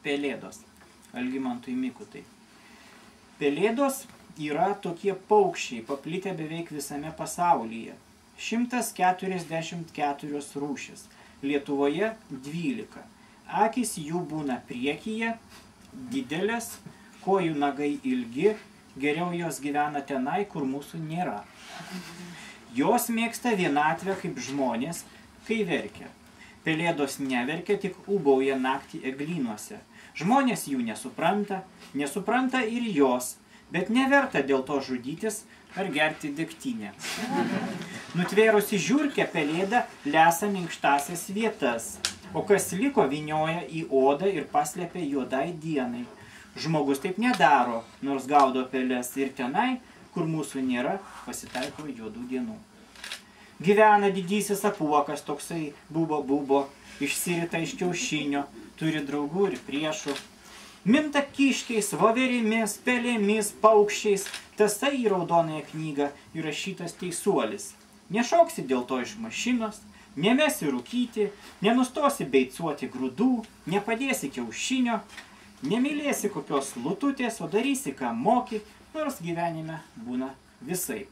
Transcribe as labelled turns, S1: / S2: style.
S1: pelėdos. Algimantui Mikutai. Pelėdos yra tokie paukščiai, paplitę beveik visame pasaulyje. 144 rūšis. Lietuvoje 12. Akys jų būna priekyje, didelės, kojų nagai ilgi, geriau jos gyvena tenai, kur mūsų nėra. Jos mėgsta vienatvę kaip žmonės, kai verkia. Pelėdos neverkia, tik ūbauja naktį eglynuose. Žmonės jų nesupranta ir jos, bet neverta dėl to žudytis ar gerti degtinę. Nutvėrusi žiurkę pelėdą lesa minkštasias vietas, o kas liko vynioja į odą ir paslepia juodai dienai. Žmogus taip nedaro, nors gaudo pelės ir tenai, kur mūsų nėra, pasitaiko juodų dienų. Gyvena didysis apuokas, toksai bubo, išsirita iš kiaušinio, turi draugų ir priešų. Minta kiškiais, voverimis, pelėmis, paukščiais, tasai į raudonąją knygą įrašytas teisuolis. Nešoksi dėl to iš mašinos, nemesi rūkyti, nenustosi beicuoti grūdų, nepadėsi kiaušinio, nemylėsi kokios lututės, o darysi, ką moki, nors gyvenime būna visaip.